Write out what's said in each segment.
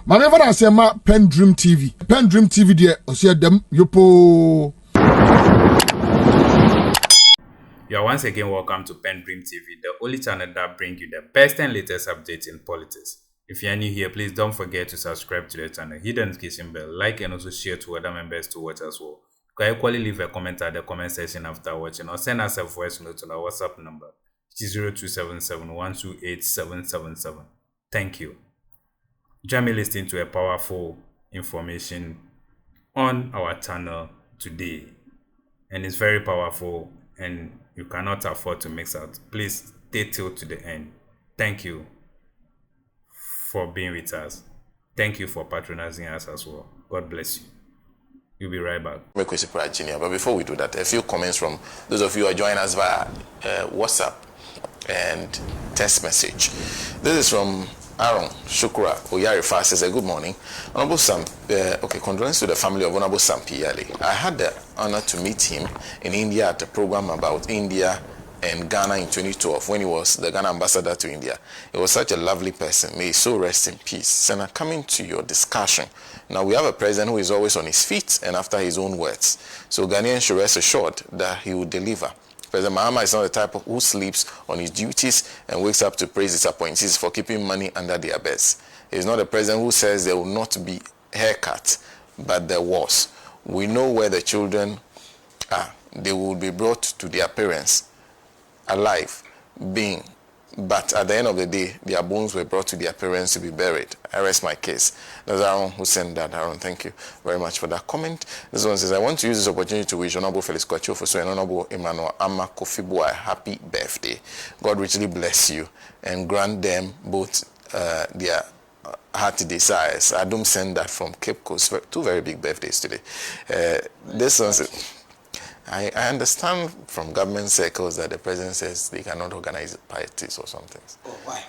Maneva na say ma PENDREAM TV. PENDREAM TV there osia dem yopo. You are once again welcome to PENDREAM TV, the only channel that brings you the best and latest updates in politics. If you are new here, please don't forget to subscribe to the channel, hit the notification bell, like and also share to other members to watch as well. You can equally leave a comment at the comment section after watching or send us a voice note on our WhatsApp number, which is 0277-128-777. Thank you. Join me listening to a powerful information on our channel today. And it's very powerful and you cannot afford to mix out. Please stay till to the end. Thank you for being with us. Thank you for patronizing us as well. God bless you. We'll be right back. Kwesi Pratt. But before we do that, a few comments from those of you who are joining us via WhatsApp and text message. This is from Aaron Shukura Oyarifa. Says, good morning. Honorable Sam, condolences to the family of Honorable Sam Piale. I had the honor to meet him in India at a program about India and Ghana in 2012 when he was the Ghana ambassador to India. He was such a lovely person. May he so rest in peace. Senator, coming to your discussion. Now we have a president who is always on his feet and after his own words. So Ghanaians should rest assured that he will deliver. President Mahama is not the type who sleeps on his duties and wakes up to praise his appointees for keeping money under their beds. He is not a president who says there will not be haircut, but there was. We know where the children are. They will be brought to their parents alive, being. But at the end of the day, their bones were brought to their parents to be buried. I rest my case. That's Aaron who sent that. Aaron, thank you very much for that comment. This one says, I want to use this opportunity to wish Honorable Felix Kwachofoso and Honorable Emmanuel Amma Kofibo a happy birthday. God richly bless you and grant them both their hearty desires. I don't send that from Cape Coast. Two very big birthdays today. This one says, I understand from government circles that the president says they cannot organize parties or something. Oh, why?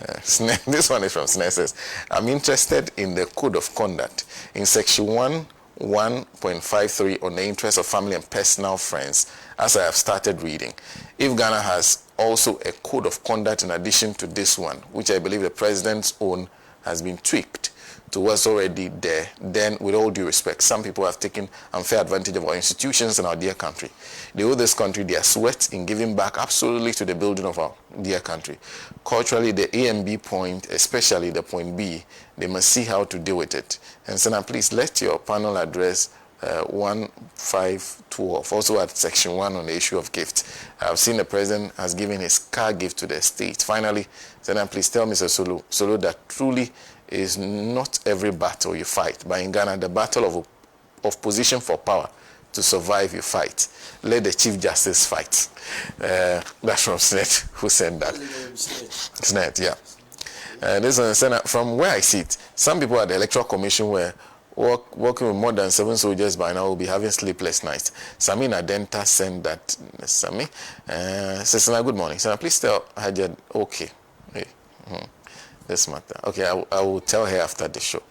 This one is from Snare says, I'm interested in the code of conduct. In section 1.53 on the interest of family and personal friends, as I have started reading. If Ghana has also a code of conduct in addition to this one, which I believe the president's own has been tweaked to what's already there, then with all due respect, some people have taken unfair advantage of our institutions and our dear country. They owe this country their sweat in giving back absolutely to the building of our dear country. Culturally, the A and B point, especially the point B, they must see how to deal with it. And Senator, please let your panel address 1512, also at section 1 on the issue of gifts. I've seen the president has given his car gift to the state. Finally, Senator, please tell Mr. Solo that truly is not every battle you fight, but in Ghana, the battle of position for power to survive you fight. Let the Chief Justice fight. That's from Snet, who said that. Snet, yeah. This one, Senator, from where I sit, some people at the Electoral Commission were working with more than 7 soldiers by now will be having sleepless nights. Sami Nadenta sent that. Sami says, Senator, good morning. Senator, please tell Hajed, okay. Hey. This matter. Okay, I will tell her after the show.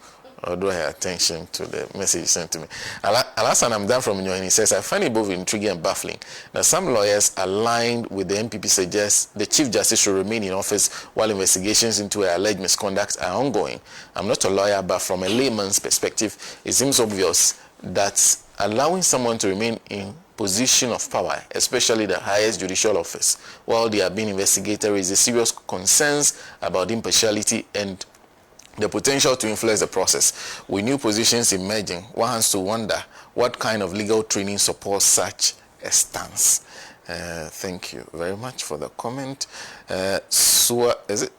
I'll draw her attention to the message you sent to me. Alasan, I'm done from you, and he says, I find it both intriguing and baffling that some lawyers aligned with the NPP suggest the Chief Justice should remain in office while investigations into alleged misconduct are ongoing. I'm not a lawyer, but from a layman's perspective, it seems obvious that allowing someone to remain in position of power, especially the highest judicial office, while they are being investigated, raises serious concerns about impartiality and the potential to influence the process. With new positions emerging, one has to wonder what kind of legal training supports such a stance. Thank you very much for the comment. Sualiso,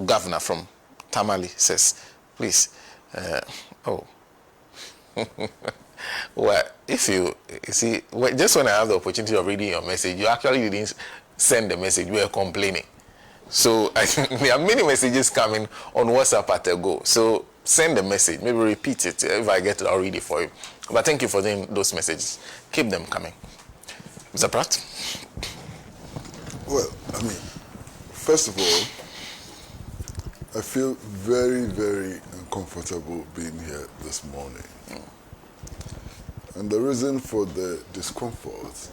governor from Tamale, says, please, well, if you see, just when I have the opportunity of reading your message, you actually didn't send the message, you were complaining. So I think there are many messages coming on WhatsApp at a go. So send the message, maybe repeat it. If I get it, I'll read it for you. But thank you for those messages. Keep them coming. Mr. Pratt? Well, I mean, first of all, I feel very, very uncomfortable being here this morning. And the reason for the discomfort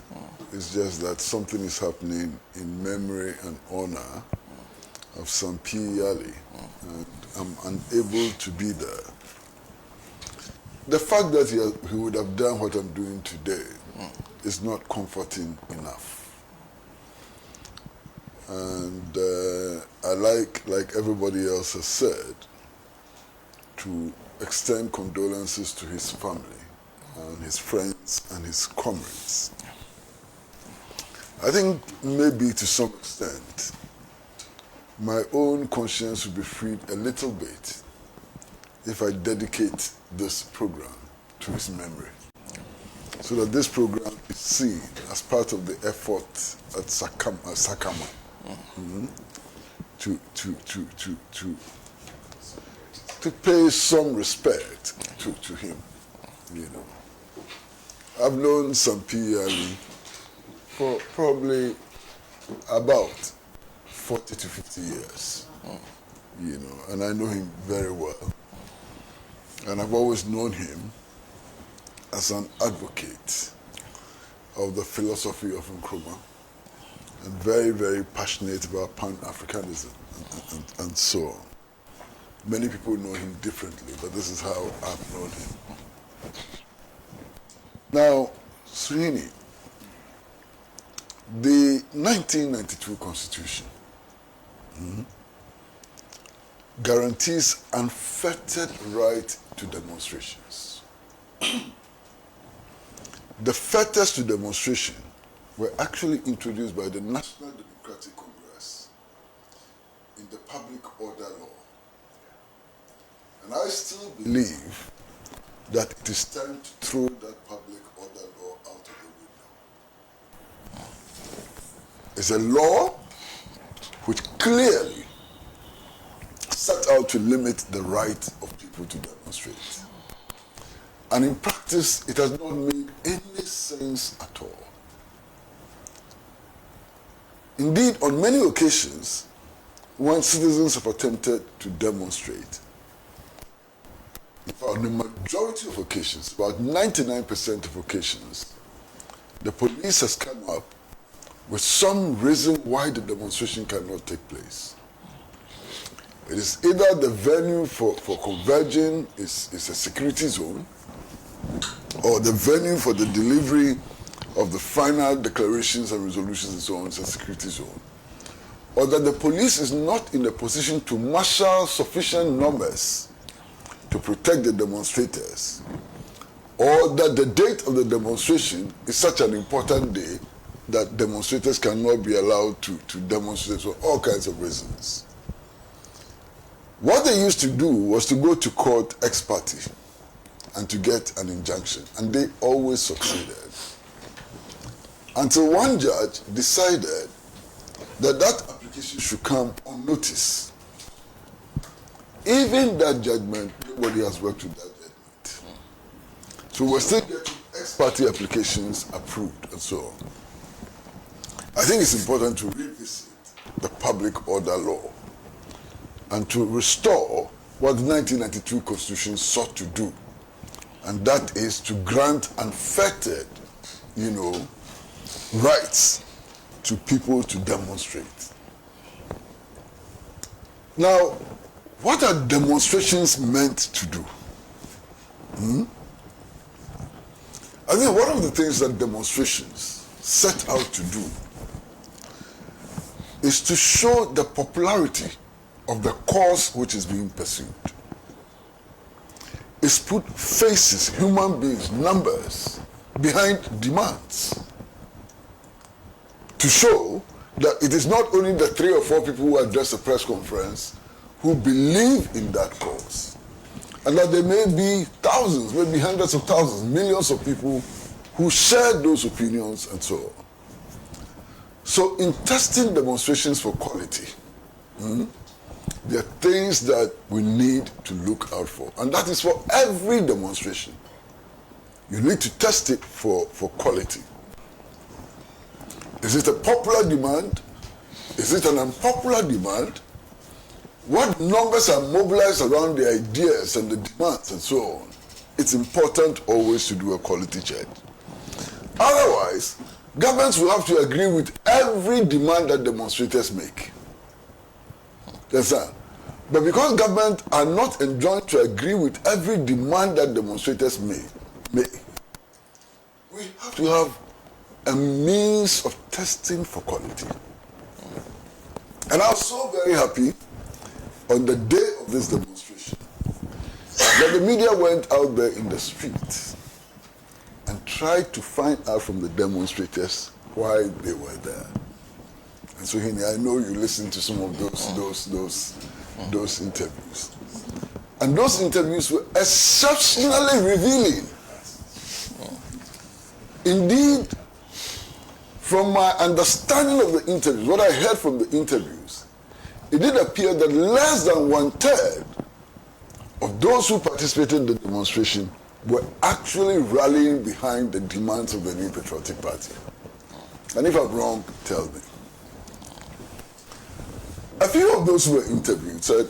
is just that something is happening in memory and honor of some PERLE, and I'm unable to be there. The fact that he would have done what I'm doing today is not comforting enough. And I like everybody else has said, to extend condolences to his family and his friends and his comrades. I think maybe to some extent, my own conscience will be freed a little bit if I dedicate this program to his memory, so that this program is seen as part of the effort at Sakama to pay some respect to him. You know, I've known some PERLE for probably about 40 to 50 years, you know, and I know him very well. And I've always known him as an advocate of the philosophy of Nkrumah, and very, very passionate about Pan-Africanism and so on. Many people know him differently, but this is how I've known him. Now, Sweeney, the 1992 Constitution guarantees unfettered right to demonstrations. The fetters to demonstration were actually introduced by the National Democratic Congress in the Public Order Law. And I still believe that it is time to throw that Public Order Law out of the window. It's a law which clearly set out to limit the right of people to demonstrate. And in practice, it has not made any sense at all. Indeed, on many occasions, when citizens have attempted to demonstrate, in fact, on the majority of occasions, about 99% of occasions, the police has come up with some reason why the demonstration cannot take place. It is either the venue for converging is a security zone, or the venue for the delivery of the final declarations and resolutions and so on is a security zone, or that the police is not in a position to marshal sufficient numbers to protect the demonstrators, or that the date of the demonstration is such an important day that demonstrators cannot be allowed to demonstrate for all kinds of reasons. What they used to do was to go to court ex parte and to get an injunction, and they always succeeded. Until one judge decided that that application should come on notice. Even that judgment, nobody has worked with that judgment. So we're still getting ex parte applications approved and so on. I think it's important to revisit the Public Order Law and to restore what the 1992 Constitution sought to do, and that is to grant unfettered, rights to people to demonstrate. Now, what are demonstrations meant to do? I think one of the things that demonstrations set out to do is to show the popularity of the cause which is being pursued. It's put faces, human beings, numbers behind demands to show that it is not only the 3 or 4 people who address a press conference who believe in that cause, and that there may be thousands, maybe hundreds of thousands, millions of people who share those opinions and so on. So in testing demonstrations for quality, there are things that we need to look out for, and that is for every demonstration. You need to test it for quality. Is it a popular demand? Is it an unpopular demand? What numbers are mobilized around the ideas and the demands and so on? It's important always to do a quality check. Otherwise, governments will have to agree with every demand that demonstrators make. Understand? But because government are not enjoined to agree with every demand that demonstrators make, we have to have a means of testing for quality. And I was so very happy on the day of this demonstration that the media went out there in the street and tried to find out from the demonstrators why they were there. And so, Hini, I know you listened to some of those interviews. And those interviews were exceptionally revealing. Indeed, from my understanding of the interviews, what I heard from the interviews, it did appear that less than 1/3 of those who participated in the demonstration were actually rallying behind the demands of the New Patriotic Party. And if I'm wrong, tell me. A few of those who were interviewed said,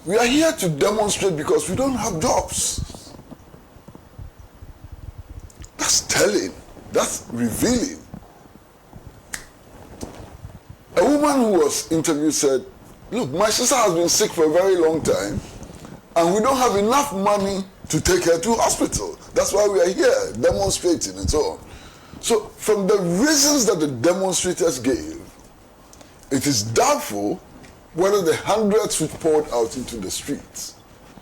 we are here to demonstrate because we don't have jobs. That's telling. That's revealing. A woman who was interviewed said, look, my sister has been sick for a very long time and we don't have enough money to take her to hospital. That's why we are here demonstrating and so on. So from the reasons that the demonstrators gave, it is doubtful whether the hundreds who poured out into the streets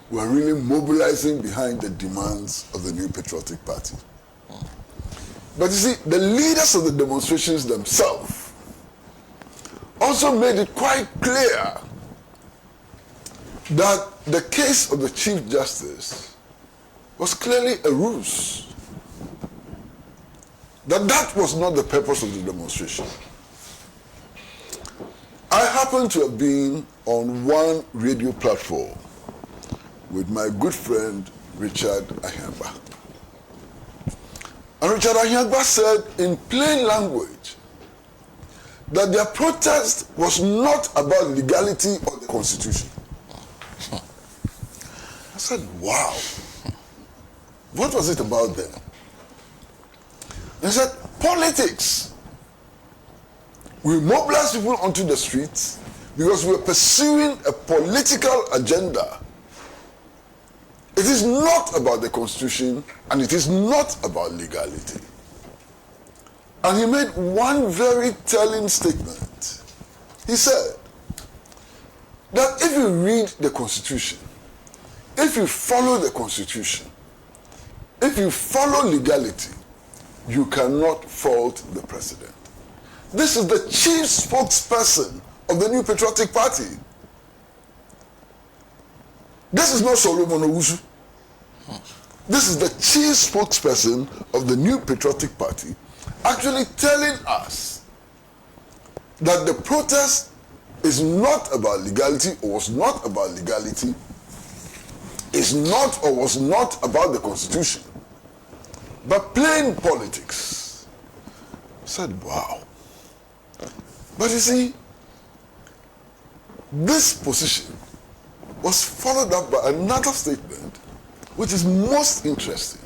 were really mobilizing behind the demands of the New Patriotic Party. But you see, the leaders of the demonstrations themselves also made it quite clear that the case of the Chief Justice was clearly a ruse. That was not the purpose of the demonstration. I happen to have been on one radio platform with my good friend Richard Ahiagba. And Richard Ahiagba said in plain language that their protest was not about legality or the Constitution. I said, wow. What was it about then? He said, politics. We mobilized people onto the streets because we were pursuing a political agenda. It is not about the Constitution and it is not about legality. And he made one very telling statement. He said that if you read the Constitution, if you follow the Constitution, if you follow legality, you cannot fault the president. This is the chief spokesperson of the New Patriotic Party. This is not Solomon Owusu. This is the chief spokesperson of the New Patriotic Party actually telling us that the protest is not about legality or was not about legality, is not or was not about the Constitution, but plain politics. I said, wow. But you see, this position was followed up by another statement which is most interesting.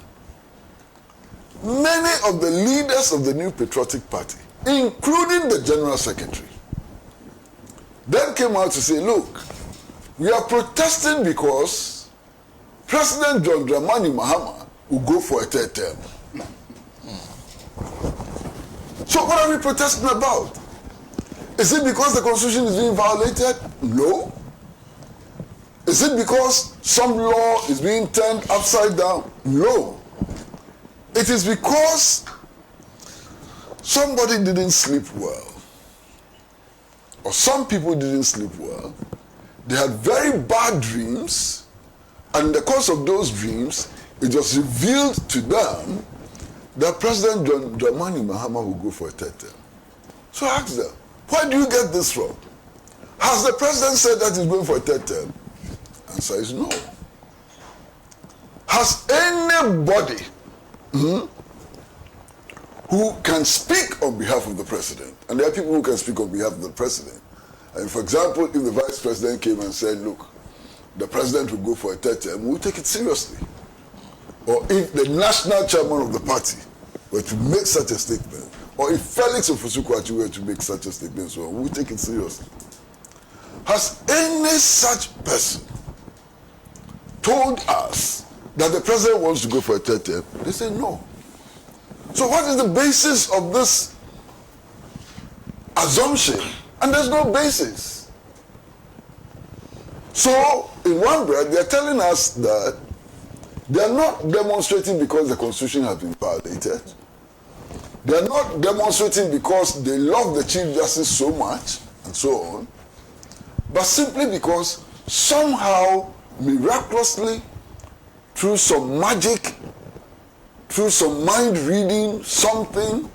Many of the leaders of the New Patriotic Party, including the General Secretary, then came out to say, look, we are protesting because President John Dramani Mahama will go for a third term. So what are we protesting about? Is it because the Constitution is being violated? No. Is it because some law is being turned upside down? No. It is because somebody didn't sleep well. Or some people didn't sleep well. They had very bad dreams, and in the course of those dreams, it was revealed to them that President John Dramani Mahama will go for a third term. So I asked them, where do you get this from? Has the president said that he's going for a third term? Answer is no. Has anybody who can speak on behalf of the president, and there are people who can speak on behalf of the president, and for example, if the vice president came and said, look, the president will go for a third term, we'll take it seriously. Or if the national chairman of the party were to make such a statement, or if Felix Ofosu-Kwakye were to make such a statement, so we'll take it seriously. Has any such person told us that the president wants to go for a third term? They say no. So what is the basis of this assumption? And there's no basis. So in one breath, they're telling us that they're not demonstrating because the Constitution has been violated. They're not demonstrating because they love the Chief Justice so much and so on, but simply because somehow, miraculously, through some magic, through some mind reading, something,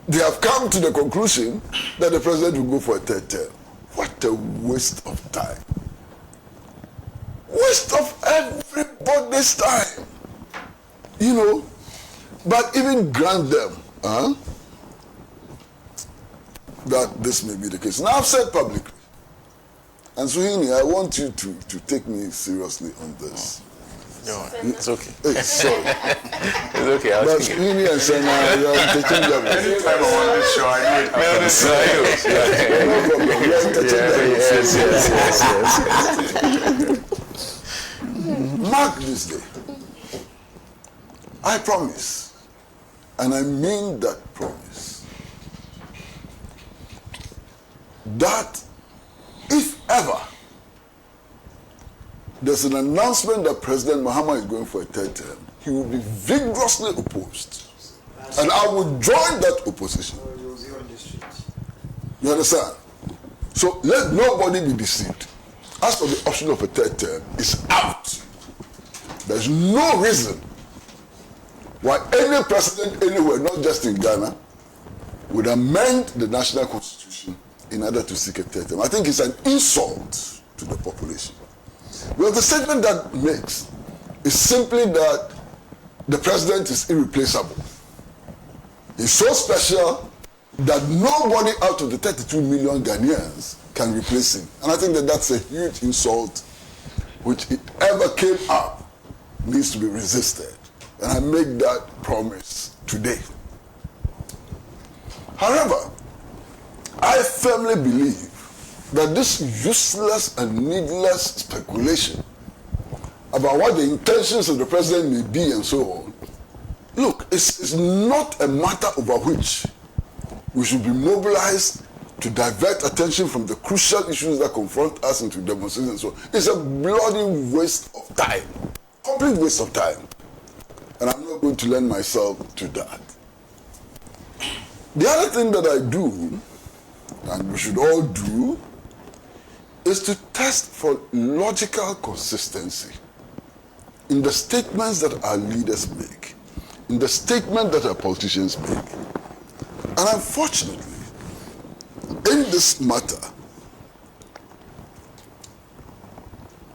they have come to the conclusion that the president will go for a third term. What a waste of time. Waste of everybody's time. You know, but even grant them that this may be the case. Now I've said publicly, and Suhini, I want you to take me seriously on this. No, it's okay. Hey, sorry. It's okay. I'll But take it. Suhini and Sena, you are interchangeable. Anytime I want this show, I need no, this No problem. You are interchangeable. yes. Mark this day. I promise, and I mean that promise, that if ever there's an announcement that President Mahama is going for a third term, he will be vigorously opposed. And I will join that opposition. You understand? So let nobody be deceived. As for the option of a third term, it's out. There's no reason why any president anywhere, not just in Ghana, would amend the national constitution in order to seek a third term. I think it's an insult to the population. Well, the statement that makes is simply that the president is irreplaceable. He's so special that nobody out of the 32 million Ghanaians can replace him. And I think that that's a huge insult which, if ever came up, needs to be resisted. And I make that promise today. However, I firmly believe that this useless and needless speculation about what the intentions of the president may be and so on, look, it's not a matter over which we should be mobilized to divert attention from the crucial issues that confront us into demonstrations and so on. It's a bloody waste of time. Complete waste of time. And I'm not going to lend myself to that. The other thing that I do, and we should all do, is to test for logical consistency in the statements that our leaders make, in the statement that our politicians make. And unfortunately, in this matter,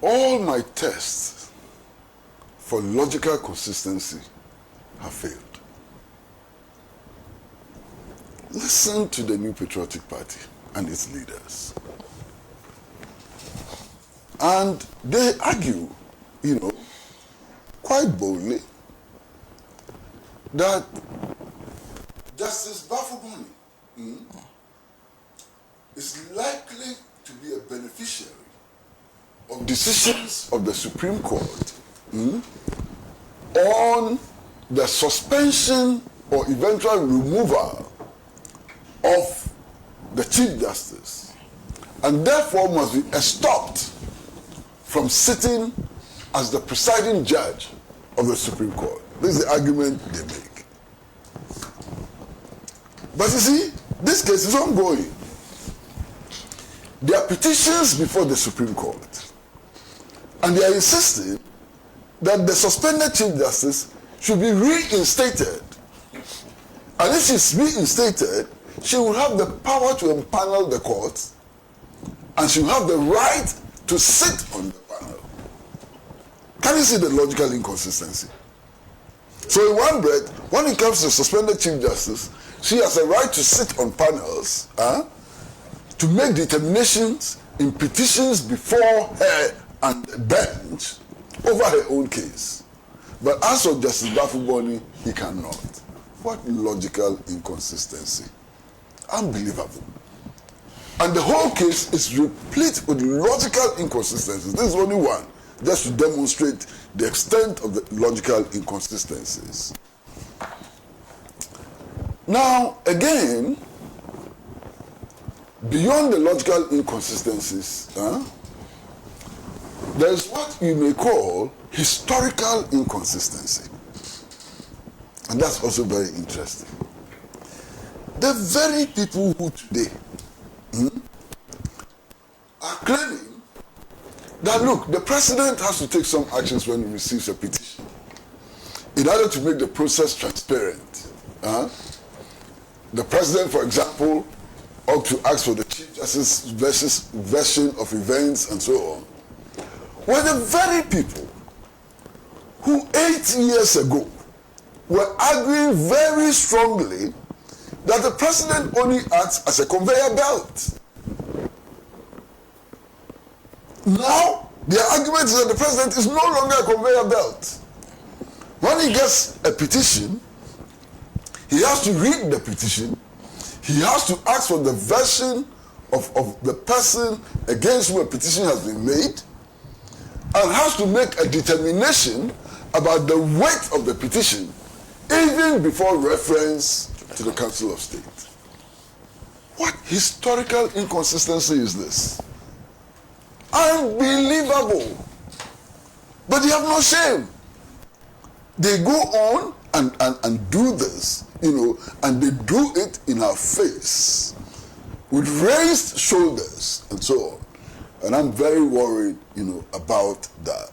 all my tests for logical consistency have failed. Listen to the New Patriotic Party and its leaders. And they argue, quite boldly, that Justice Bafuboni is likely to be a beneficiary of decisions of the Supreme Court on the suspension or eventual removal of the Chief Justice, and therefore must be stopped from sitting as the presiding judge of the Supreme Court. This is the argument they make. But you see, this case is ongoing. There are petitions before the Supreme Court, and they are insisting that the suspended Chief Justice should be reinstated. And if she's reinstated, she will have the power to empanel the court, and she will have the right to sit on the panel. Can you see the logical inconsistency? So in one breath, when it comes to suspended Chief Justice, she has a right to sit on panels to make determinations in petitions before her and the bench over her own case. But as for Justice Bafuboni, he cannot. What logical inconsistency. Unbelievable. And the whole case is replete with logical inconsistencies. This is only one, just to demonstrate the extent of the logical inconsistencies. Now, again, beyond the logical inconsistencies, there is what you may call historical inconsistency. And that's also very interesting. The very people who today are claiming that, look, the president has to take some actions when he receives a petition in order to make the process transparent. The president, for example, ought to ask for the Chief Justice's version of events and so on. Were the very people who 8 years ago were arguing very strongly that the president only acts as a conveyor belt. Now, their argument is that the president is no longer a conveyor belt. When he gets a petition, he has to read the petition, he has to ask for the version of the person against whom a petition has been made, and has to make a determination about the weight of the petition even before reference to the Council of State. What historical inconsistency is this? Unbelievable. But they have no shame. They go on and do this, and they do it in our face with raised shoulders and so on. And I'm very worried, about that.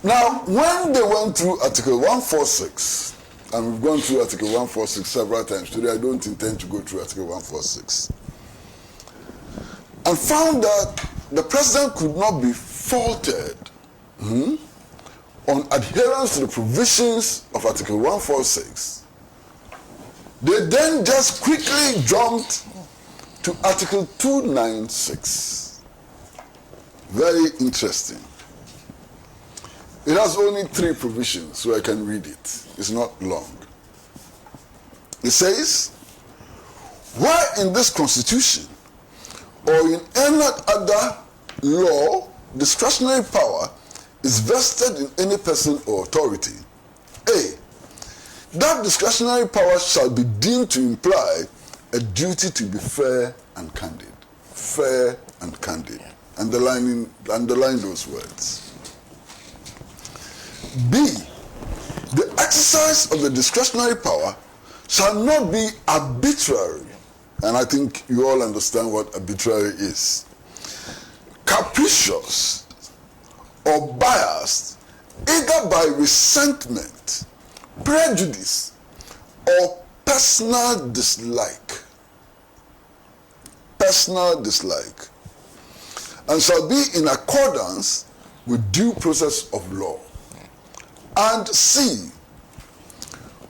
Now, when they went through Article 146, and we've gone through Article 146 several times, today I don't intend to go through Article 146, and found that the president could not be faulted on adherence to the provisions of Article 146, they then just quickly jumped to Article 296. Very interesting. It has only 3 provisions, so I can read it. It's not long. It says, where in this Constitution or in any other law discretionary power is vested in any person or authority, A, that discretionary power shall be deemed to imply a duty to be fair and candid. Fair and candid. Underline those words. B, the exercise of the discretionary power shall not be arbitrary. And I think you all understand what arbitrary is. Capricious or biased, either by resentment, prejudice, or personal dislike. Personal dislike. And shall be in accordance with due process of law. And C,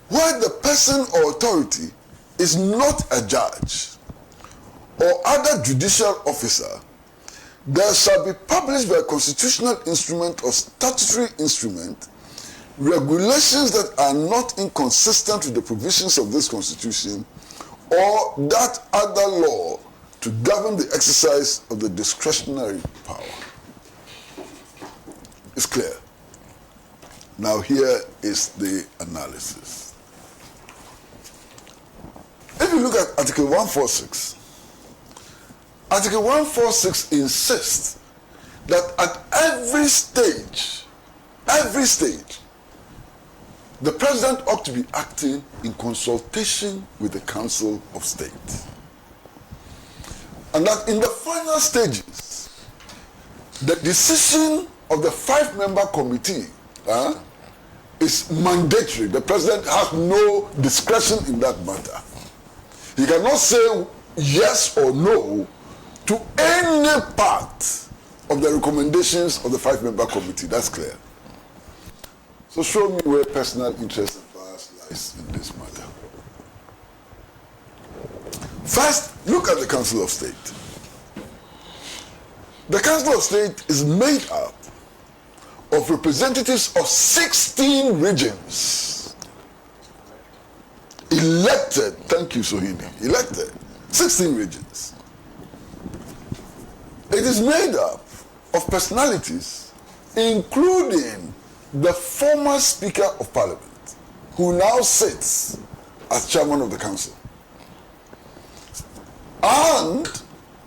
where the person or authority is not a judge or other judicial officer, there shall be published by a constitutional instrument or statutory instrument regulations that are not inconsistent with the provisions of this Constitution or that other law to govern the exercise of the discretionary power. It's clear. Now here is the analysis. If you look at Article 146, Article 146 insists that at every stage, the president ought to be acting in consultation with the Council of State. And that in the final stages, the decision of the 5-member committee is mandatory. The president has no discretion in that matter. He cannot say yes or no to any part of the recommendations of the 5-member committee. That's clear. So show me where personal interest and bias lies in this matter. First, look at the Council of State. The Council of State is made up of representatives of 16 regions. Elected, thank you, Sohini, elected 16 regions. It is made up of personalities, including the former Speaker of Parliament, who now sits as Chairman of the Council, and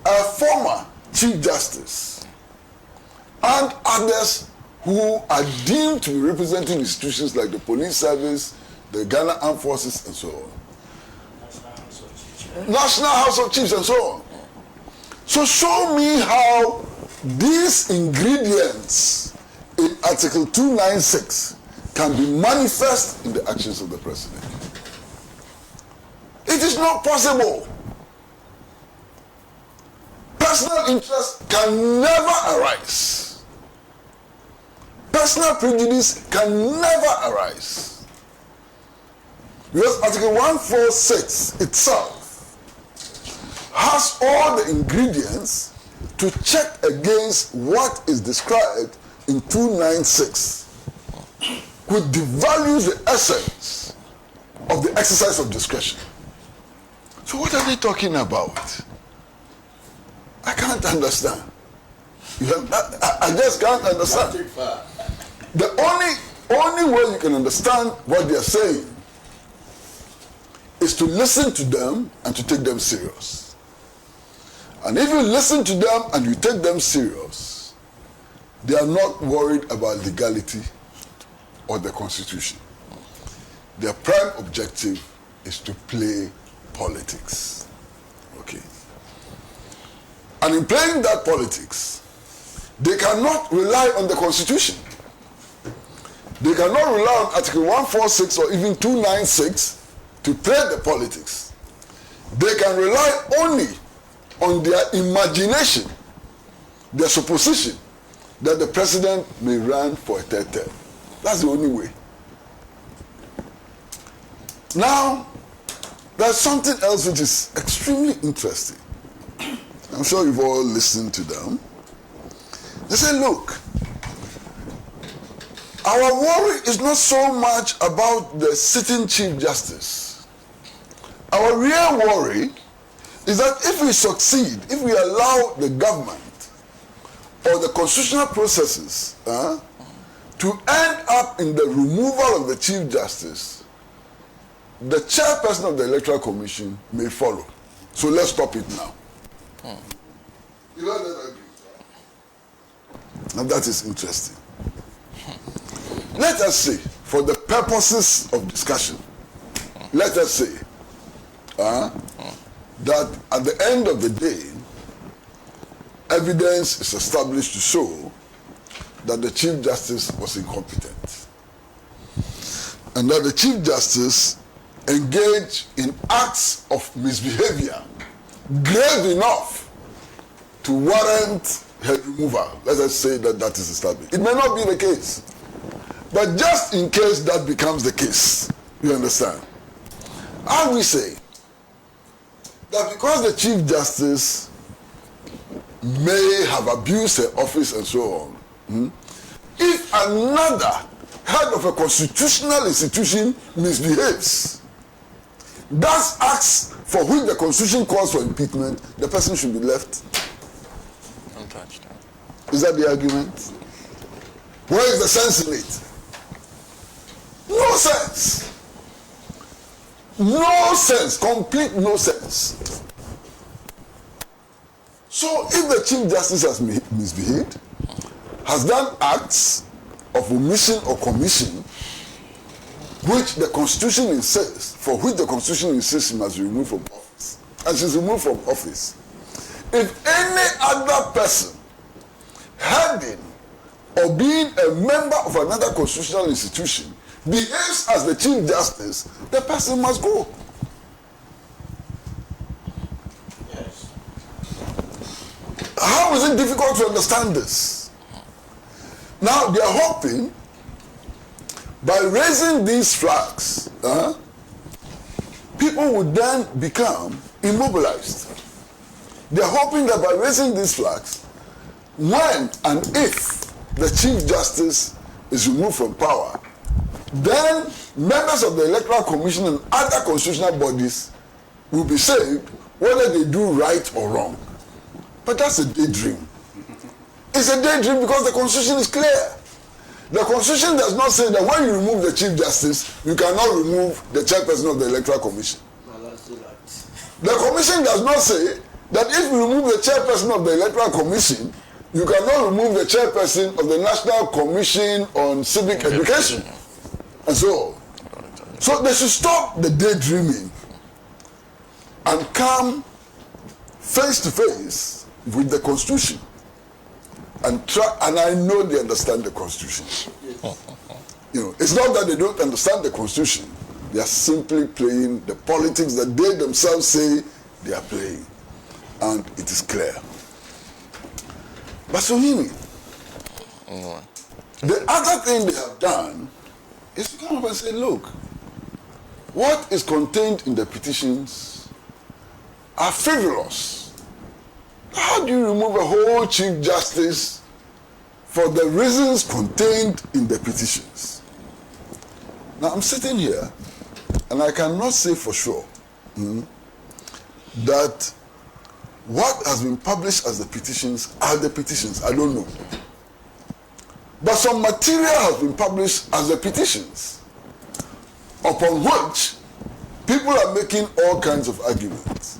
a former Chief Justice, and others who are deemed to be representing institutions like the Police Service, the Ghana Armed Forces, and so on. National House of Chiefs and so on. So show me how these ingredients in Article 296 can be manifest in the actions of the President. It is not possible. Personal interest can never arise. Personal prejudice can never arise. Because Article 146 itself has all the ingredients to check against what is described in 296, which devalues the essence of the exercise of discretion. So what are they talking about? I can't understand. I just can't understand. The only way you can understand what they are saying is to listen to them and to take them serious. And if you listen to them and you take them serious, they are not worried about legality or the Constitution. Their prime objective is to play politics. Okay. And in playing that politics, they cannot rely on the Constitution. They cannot rely on Article 146 or even 296 to play the politics. They can rely only on their imagination, their supposition that the President may run for a third term. That's the only way. Now, there's something else which is extremely interesting. I'm sure you've all listened to them. They say, look, our worry is not so much about the sitting Chief Justice. Our real worry is that if we succeed, if we allow the government or the constitutional processes to end up in the removal of the Chief Justice, the chairperson of the Electoral Commission may follow. So let's stop it now. You know that agree? And that is interesting. Let us say, for the purposes of discussion, let us say that at the end of the day, evidence is established to show that the Chief Justice was incompetent. And that the Chief Justice engaged in acts of misbehavior grave enough to warrant her removal. Let us say that that is established. It may not be the case. But just in case that becomes the case, you understand? I will say that because the Chief Justice may have abused her office and so on, if another head of a constitutional institution misbehaves, that acts for which the Constitution calls for impeachment, the person should be left untouched. Is that the argument? Where is the sense in it? No sense. No sense. Complete no sense. So if the Chief Justice has misbehaved, has done acts of omission or commission which the Constitution insists, for which the Constitution insists she must be removed from office, and she's removed from office, if any other person heading or being a member of another constitutional institution behaves as the Chief Justice, the person must go. Yes. How is it difficult to understand this? Now they are hoping by raising these flags, people would then become immobilized. They are hoping that by raising these flags, when and if the Chief Justice is removed from power, then members of the Electoral Commission and other constitutional bodies will be saved whether they do right or wrong. But that's a daydream. It's a daydream because the Constitution is clear. The Constitution does not say that when you remove the Chief Justice, you cannot remove the chairperson of the Electoral Commission. The Commission does not say that if you remove the chairperson of the Electoral Commission, you cannot remove the chairperson of the National Commission on Civic Education, and so on. So they should stop the daydreaming and come face to face with the Constitution and try. And I know they understand the Constitution. You know, it's not that they don't understand the Constitution. They are simply playing the politics that they themselves say they are playing, and it is clear. But Sohini, the other thing they have done is to come up and say, look, what is contained in the petitions are frivolous. How do you remove a whole Chief Justice for the reasons contained in the petitions? Now I'm sitting here and I cannot say for sure that what has been published as the petitions are the petitions. I don't know. But some material has been published as the petitions, upon which people are making all kinds of arguments.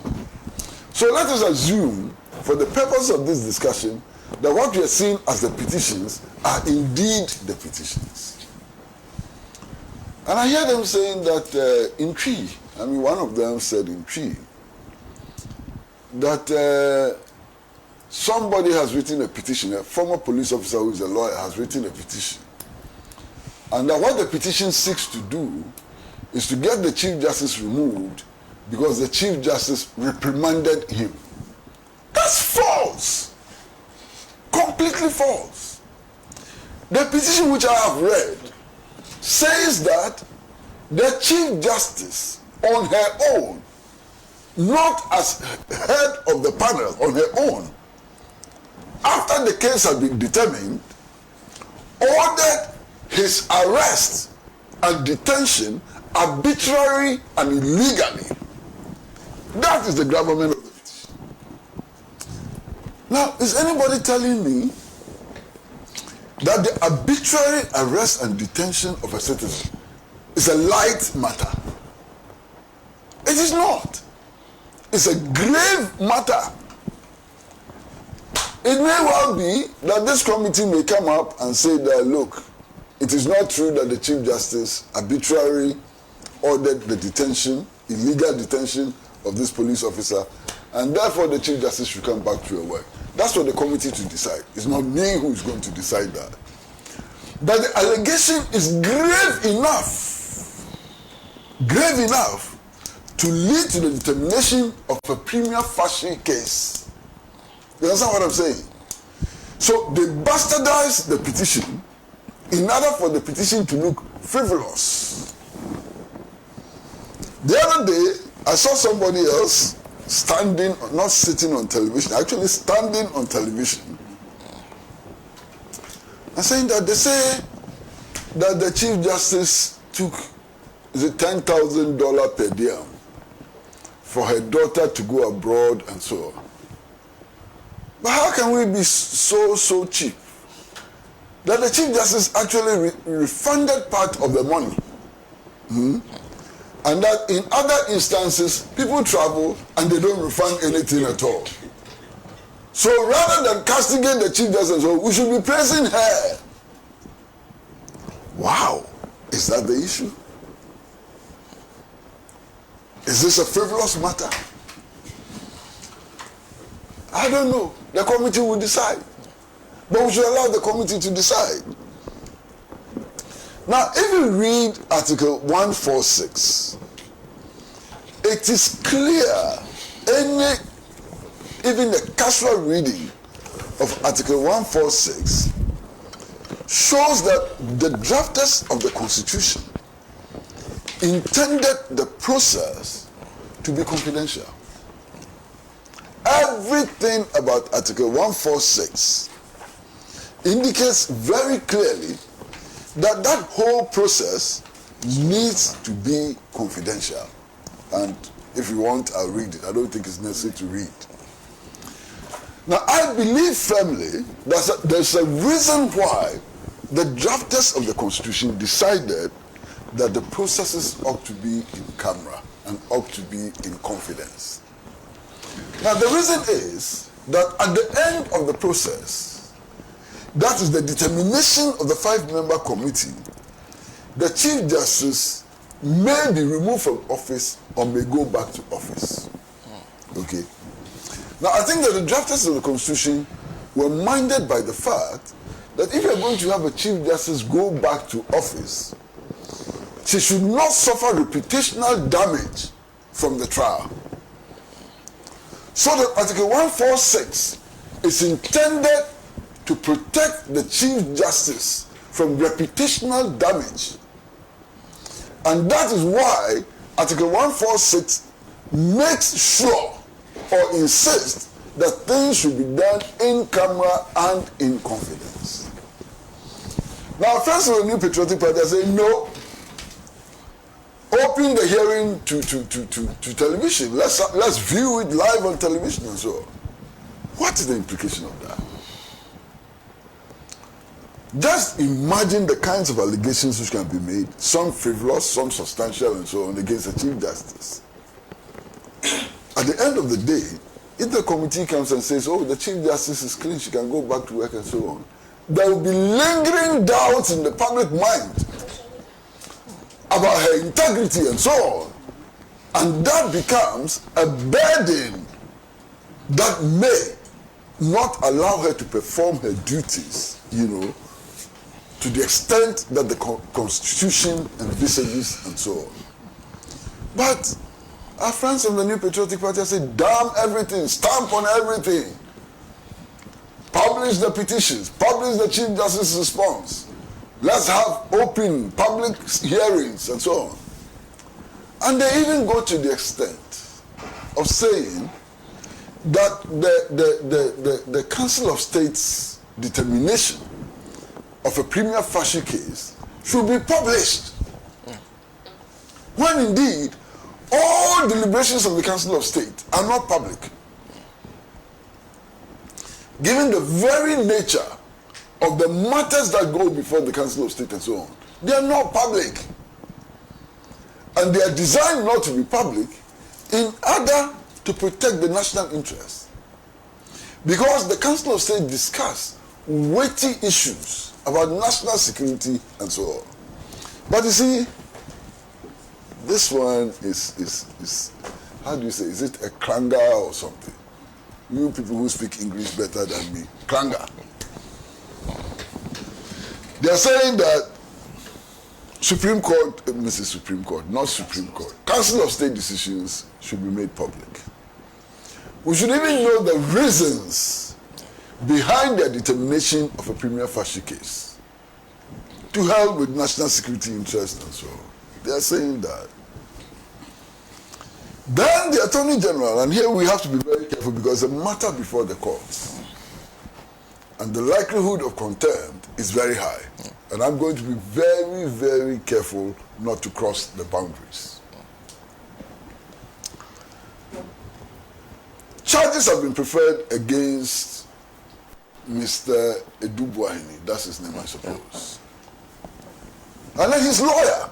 So let us assume, for the purpose of this discussion, that what we are seeing as the petitions are indeed the petitions. And I hear them saying that in Tree, I mean, one of them said in Tree, that somebody has written a petition, a former police officer who is a lawyer has written a petition, and that what the petition seeks to do is to get the Chief Justice removed because the Chief Justice reprimanded him. That's false. Completely false. The petition which I have read says that the Chief Justice on her own, not as head of the panel, on her own, after the case had been determined, ordered his arrest and detention arbitrarily and illegally. That is the gravamen of the petition. Now, is anybody telling me that the arbitrary arrest and detention of a citizen is a light matter? It is not. It's a grave matter. It may well be that this committee may come up and say that, look, it is not true that the Chief Justice arbitrarily ordered the detention, illegal detention of this police officer, and therefore the Chief Justice should come back to her work. That's for the committee to decide. It's not me who is going to decide that. But the allegation is grave enough to lead to the determination of a prima facie case. You understand what I'm saying? So they bastardized the petition in order for the petition to look frivolous. The other day, I saw somebody else standing, not sitting on television, actually standing on television, and saying that they say that the Chief Justice took the $10,000 per diem for her daughter to go abroad and so on. But how can we be so cheap that the Chief Justice actually refunded part of the money? And that in other instances, people travel and they don't refund anything at all. So rather than castigate the Chief Justice, we should be praising her. Wow, is that the issue? Is this a frivolous matter? I don't know. The committee will decide. But we should allow the committee to decide. Now, if you read Article 146, it is clear, even the casual reading of Article 146 shows that the drafters of the Constitution intended the process to be confidential. Everything about Article 146 indicates very clearly that that whole process needs to be confidential. And If you want, I'll read it. I don't think it's necessary to read. Now, I believe firmly that there's a reason why the drafters of the Constitution decided that the processes ought to be in camera and ought to be in confidence. Now, the reason is that at the end of the process, that is the determination of the 5-member committee, the Chief Justice may be removed from office or may go back to office. Okay. Now, I think that the drafters of the Constitution were minded by the fact that if you're going to have a Chief Justice go back to office, she should not suffer reputational damage from the trial. So that Article 146 is intended to protect the Chief Justice from reputational damage. And that is why Article 146 makes sure or insists that things should be done in camera and in confidence. Now, friends of the New Patriotic Party are saying, no, open the hearing to television. Let's view it live on television and so on. What is the implication of that? Just imagine the kinds of allegations which can be made, some frivolous, some substantial and so on, against the Chief Justice. At the end of the day, if the committee comes and says, oh, the Chief Justice is clean, she can go back to work and so on, there will be lingering doubts in the public mind about her integrity and so on. And that becomes a burden that may not allow her to perform her duties, to the extent that the Constitution envisages and so on. But our friends from the New Patriotic Party say, damn everything, stamp on everything. Publish the petitions, publish the Chief Justice's response. Let's have open public hearings and so on. And they even go to the extent of saying that the Council of State's determination of a prima facie case should be published. When indeed, all deliberations of the Council of State are not public. Given the very nature of the matters that go before the Council of State and so on, they are not public. And they are designed not to be public in order to protect the national interest. Because the Council of State discuss weighty issues about national security and so on. But you see, this one is how do you say, is it a klanga or something? You people who speak English better than me, klanga. They are saying that Supreme Court, Mrs. Supreme Court, not Supreme Court, Council of State decisions should be made public. We should even know the reasons behind their determination of a prima facie case to help with national security interests and so on. They are saying that. Then the Attorney General, and here we have to be very careful because the matter before the courts and the likelihood of contempt is very high. And I'm going to be very, very careful not to cross the boundaries. Charges have been preferred against Mr. Edubuahini, that's his name, I suppose. And then his lawyer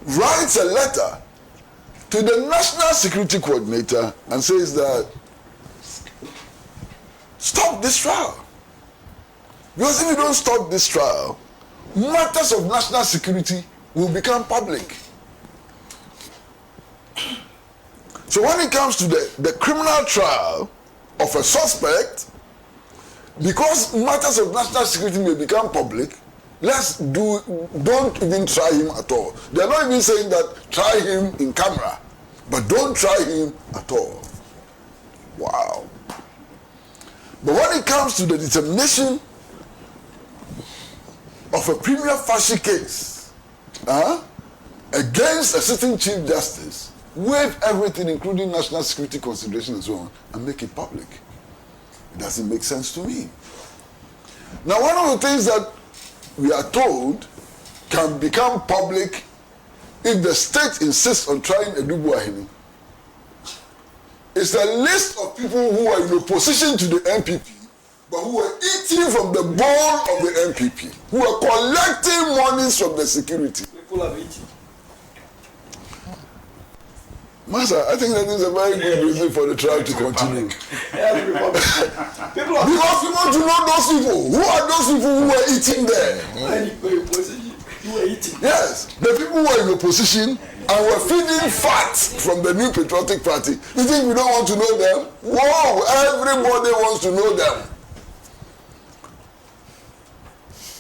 writes a letter to the National Security Coordinator and says that stop this trial. Because if you don't stop this trial, matters of national security will become public. So when it comes to the criminal trial of a suspect, because matters of national security may become public, don't even try him at all. They're not even saying that try him in camera, but don't try him at all. Wow. But when it comes to the determination of a prima facie case against a certain Chief Justice, waive everything, including national security considerations and so on, and make it public. It doesn't make sense to me. Now, one of the things that we are told can become public if the state insists on trying Edubu Ahini, it's a list of people who are in opposition to the NPP, but who are eating from the bowl of the NPP, who are collecting monies from the security. People are eating. Master, I think that is a very good reason for the trial to continue. People are Because we want to know those people. Who are those people who are eating there? You are eating. Yes, the people who are in opposition and were feeding fat from the New Patriotic Party. You think we don't want to know them? Whoa, everybody wants to know them.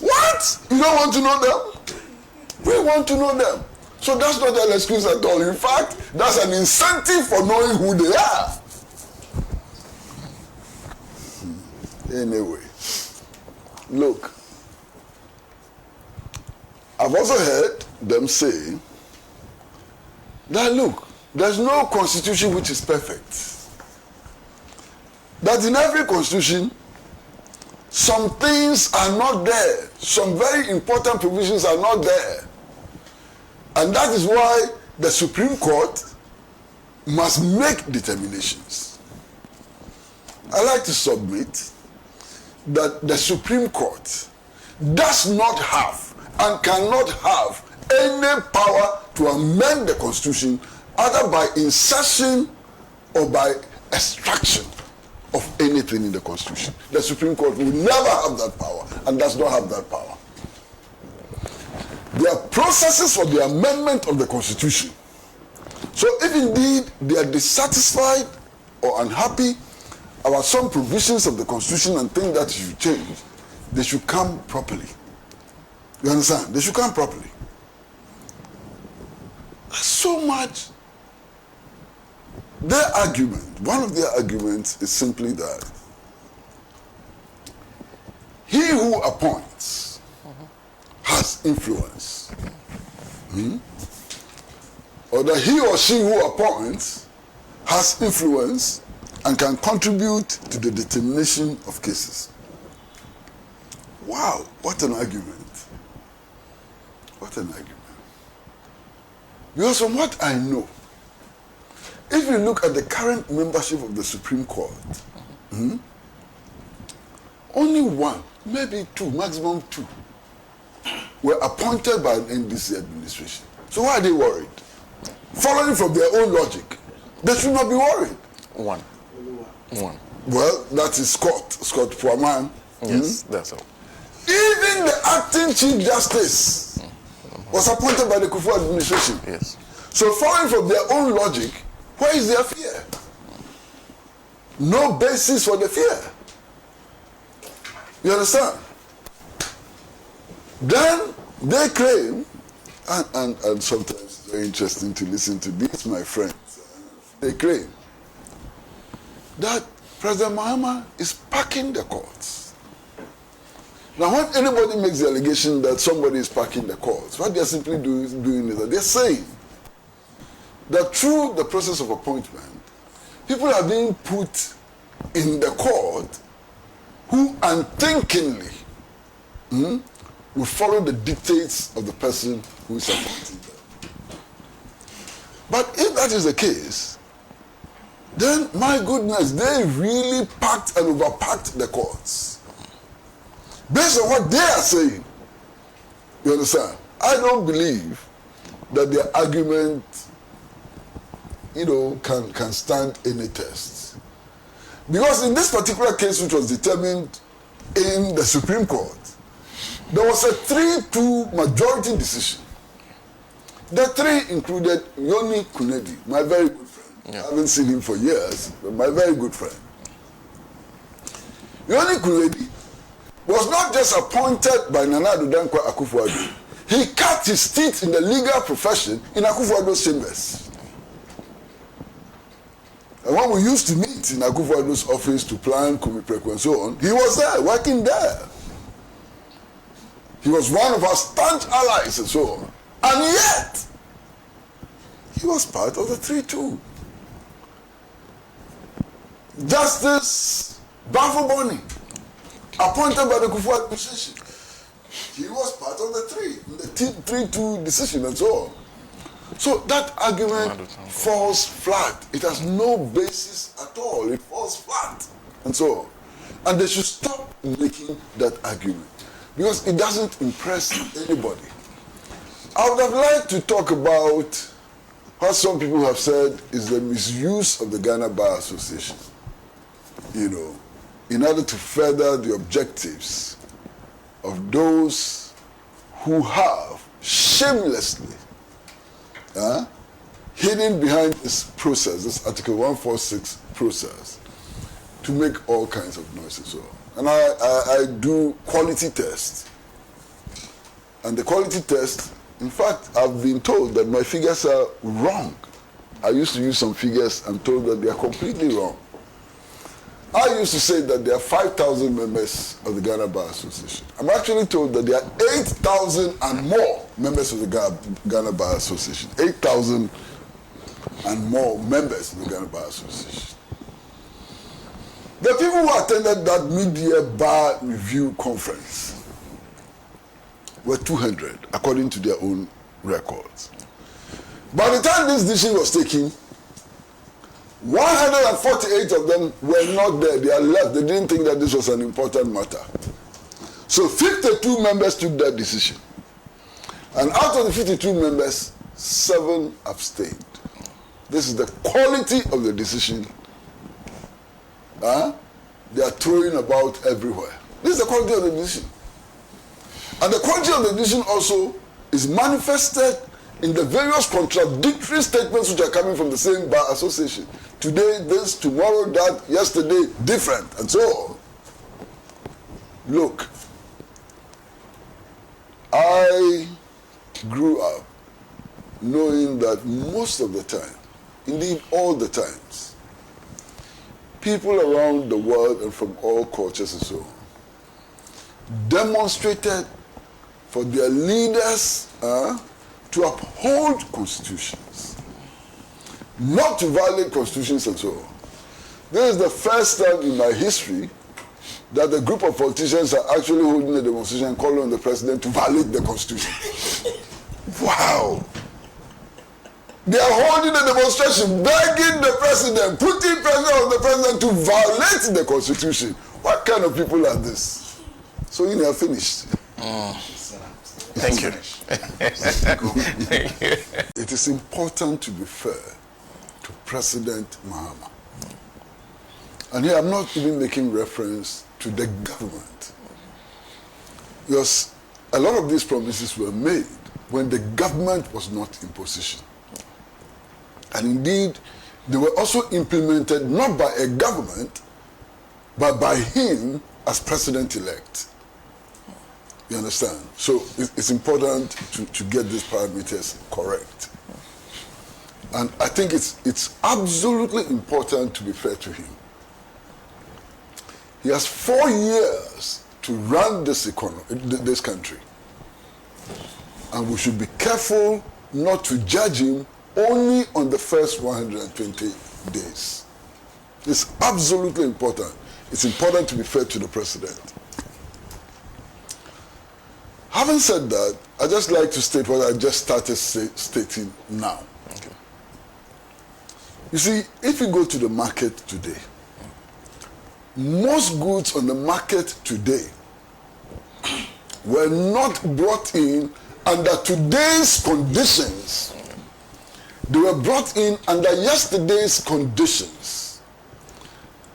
What? You don't want to know them? We want to know them. So that's not an excuse at all. In fact, that's an incentive for knowing who they are. Anyway, look, I've also heard them say that, look, there's no constitution which is perfect. That in every constitution, some things are not there. Some very important provisions are not there. And that is why the Supreme Court must make determinations. I like to submit that the Supreme Court does not have and cannot have any power to amend the Constitution either by insertion or by extraction of anything in the Constitution. The Supreme Court will never have that power and does not have that power. There are processes for the amendment of the Constitution. So if indeed they are dissatisfied or unhappy about some provisions of the Constitution and think that should change, they should come properly. You understand? They should come properly. So much. Their argument, one of their arguments is simply that he who appoints has influence. Or that he or she who appoints has influence and can contribute to the determination of cases. Wow, what an argument. What an argument. Because from what I know, if you look at the current membership of the Supreme Court, only one, maybe two, maximum two, were appointed by an NDC administration. So why are they worried? Following from their own logic, they should not be worried. One. Well, that is Scott Puaman. Yes, that's all. Even the acting Chief Justice was appointed by the Kufuor administration. Yes. So following from their own logic, where is their fear? No basis for the fear. You understand? Then they claim, and sometimes it's very interesting to listen to these, my friends, they claim that President Mahama is packing the courts. Now, when anybody makes the allegation that somebody is packing the courts, what they're simply doing is that they're saying that through the process of appointment, people are being put in the court who unthinkingly will follow the dictates of the person who is appointing them. But if that is the case, then, my goodness, they really packed and overpacked the courts. Based on what they are saying, you understand? I don't believe that their argument, can stand any test. Because in this particular case, which was determined in the Supreme Court, there was a 3-2 majority decision. The three included Yoni Kunedi, my very good friend. Yeah. I haven't seen him for years, but my very good friend. Yoni Kunedi was not just appointed by Nana Addo Dankwa Akufo-Addo. He cut his teeth in the legal profession in Akufo-Addo's chambers. And when we used to meet in Akufo-Addo's office to plan Kumi Preku and so on, he was there, working there. He was one of our staunch allies and so on. And yet, he was part of the 3-2. Justice Bafo-Boni, appointed by the Kufuor administration, he was part of the 3-2 decision and so on. So that argument falls flat. It has no basis at all. It falls flat. And so on. And they should stop making that argument because it doesn't impress anybody. I would have liked to talk about what some people have said is the misuse of the Ghana Bar Association, in order to further the objectives of those who have shamelessly hidden behind this process, this Article 146 process, to make all kinds of noises. So, and I do quality tests. And the quality test, in fact, I've been told that my figures are wrong. I used to use some figures, I'm told that they are completely wrong. I used to say that there are 5,000 members of the Ghana Bar Association. I'm actually told that there are 8,000 and more members of the Ghana Bar Association. 8,000 and more members of the Ghana Bar Association. The people who attended that mid-year bar review conference were 200, according to their own records. By the time this decision was taken, 148 of them were not there. They are left. They didn't think that this was an important matter. So 52 members took that decision. And out of the 52 members, 7 abstained. This is the quality of the decision they are throwing about everywhere. This is the quality of the decision. And the quality of the decision also is manifested in the various contradictory statements which are coming from the same bar association. Today this, tomorrow that, yesterday different, and so on. Look, I grew up knowing that most of the time, indeed all the times, people around the world and from all cultures and so on demonstrated for their leaders to uphold constitutions, not to violate constitutions and so on. This is the first time in my history that a group of politicians are actually holding a demonstration and calling on the president to violate the constitution. Wow! They are holding a demonstration, begging the president, putting pressure on the president to violate the constitution. What kind of people are this? So you are finished. Thank you. It is important to be fair to President Mahama. And here I'm not even making reference to the government. Because a lot of these promises were made when the government was not in position. And indeed, they were also implemented not by a government, but by him as president-elect. You understand? So it's important to get these parameters correct. And I think it's absolutely important to be fair to him. He has 4 years to run this country. And we should be careful not to judge him only on the first 120 days. It's absolutely important. It's important to be fair to the president. Having said that, I'd just like to state what I just started stating now. Okay. You see, if you go to the market today, most goods on the market today were not brought in under today's conditions. They were brought in under yesterday's conditions.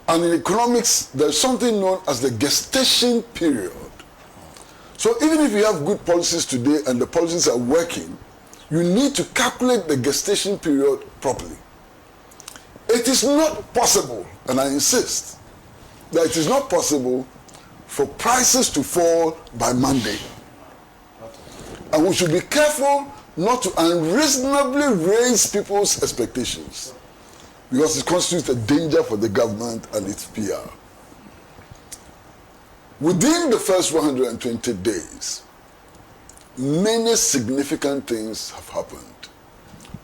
And in economics, there's something known as the gestation period. So even if you have good policies today and the policies are working, you need to calculate the gestation period properly. It is not possible, and I insist, that it is not possible for prices to fall by Monday. And we should be careful not to unreasonably raise people's expectations, because it constitutes a danger for the government and its PR. Within the first 120 days, many significant things have happened,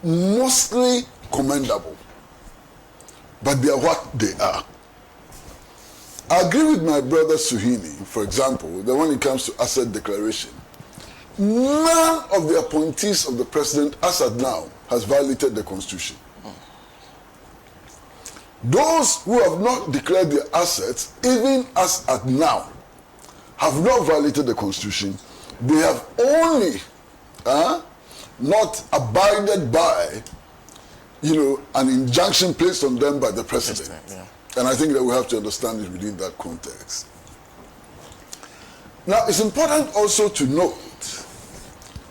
mostly commendable, but they are what they are. I agree with my brother Suhini, for example, that when it comes to asset declaration, none of the appointees of the president as at now has violated the constitution. Those who have not declared their assets, even as at now, have not violated the constitution. They have only not abided by, an injunction placed on them by the president. Yeah. And I think that we have to understand it within that context. Now, it's important also to note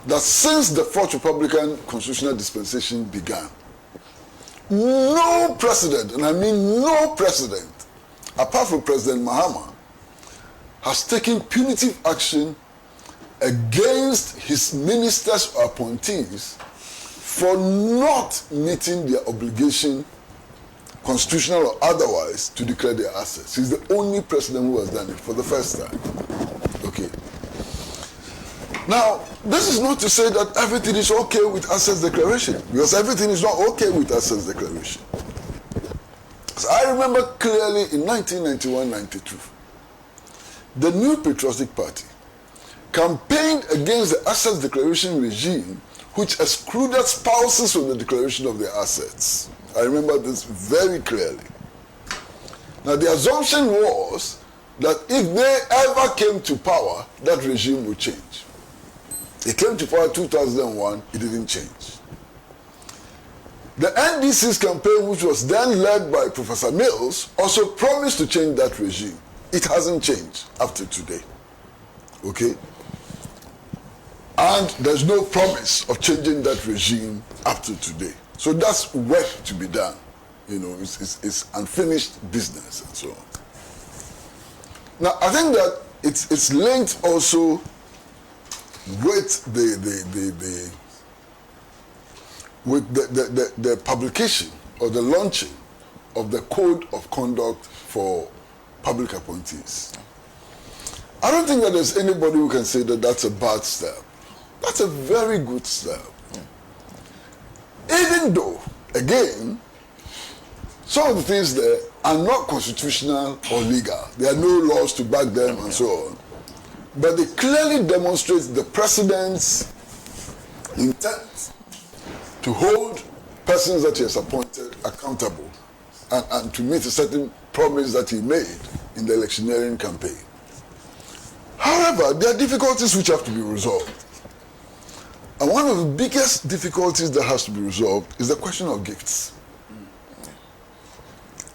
that since the Fourth Republican Constitutional Dispensation began, no president, and I mean no president, apart from President Mahama, has taken punitive action against his ministers or appointees for not meeting their obligation, constitutional or otherwise, to declare their assets. He's the only president who has done it for the first time. Okay. Now, this is not to say that everything is okay with assets declaration, because everything is not okay with assets declaration. So I remember clearly in 1991-92, the New Patriotic Party campaigned against the assets declaration regime, which excluded spouses from the declaration of their assets. I remember this very clearly. Now, the assumption was that if they ever came to power, that regime would change. It came to power in 2001, it didn't change. The NDC's campaign, which was then led by Professor Mills, also promised to change that regime. It hasn't changed up to today. Okay? And there's no promise of changing that regime up to today. So that's work to be done. It's unfinished business and so on. Now, I think that it's linked also with the publication or the launching of the Code of Conduct for public appointees. I don't think that there's anybody who can say that that's a bad step. That's a very good step. Even though, again, some of the things there are not constitutional or legal. There are no laws to back them and so on. But they clearly demonstrate the president's intent to hold persons that he has appointed accountable and to meet a certain promise that he made in the electioneering campaign. However, there are difficulties which have to be resolved. And one of the biggest difficulties that has to be resolved is the question of gifts.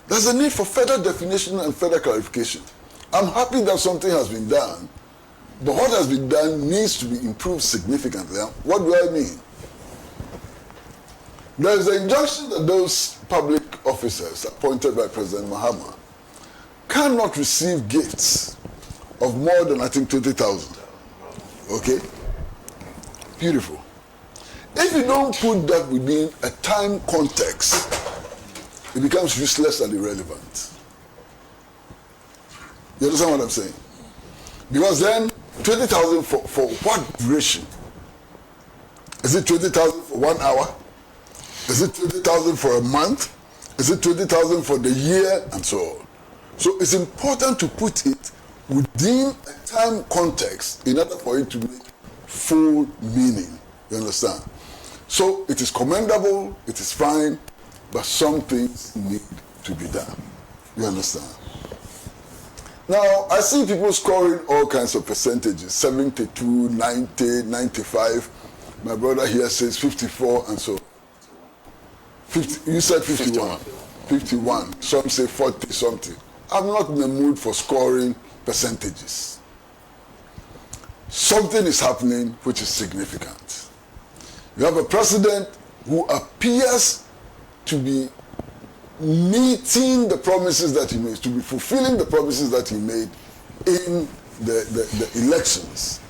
There's a need for further definition and further clarification. I'm happy that something has been done, but what has been done needs to be improved significantly. What do I mean? There is an injunction that those public officers appointed by President Mahama cannot receive gifts of more than, I think, 20,000. Okay? Beautiful. If you don't put that within a time context, it becomes useless and irrelevant. You understand what I'm saying? Because then, 20,000 for what duration? Is it 20,000 for 1 hour? Is it 20,000 for a month? Is it 20,000 for the year? And so on. So it's important to put it within a time context in order for it to make full meaning. You understand? So it is commendable, it is fine, but some things need to be done. You understand? Now, I see people scoring all kinds of percentages, 72, 90, 95. My brother here says 54 and so. 50, you said 51. 51. Some say 40 something. I'm not in the mood for scoring percentages. Something is happening which is significant. You have a president who appears to be meeting the promises that he made, to be fulfilling the promises that he made in the elections.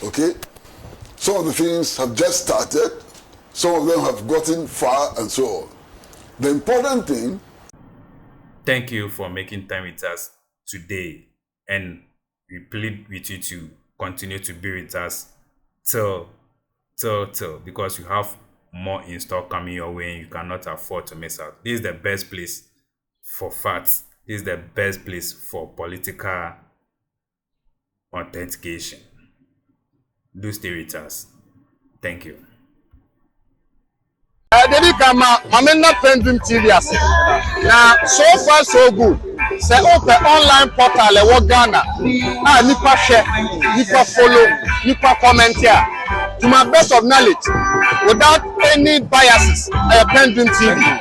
Okay? Some of the things have just started, some of them have gotten far, and so on. The important thing... Thank you for making time with us today, and we plead with you to continue to be with us till, because you have more in store coming your way and you cannot afford to miss out. This is the best place for facts. This is the best place for political authentication. do stay with us. Thank you. Dedi kama mamena PENDREAM TV ase. Na so far so good. Say open online portal e wo Ghana. Nipa share, nipa follow, nipa comment here. To my best of knowledge, without any biases, PENDREAM TV.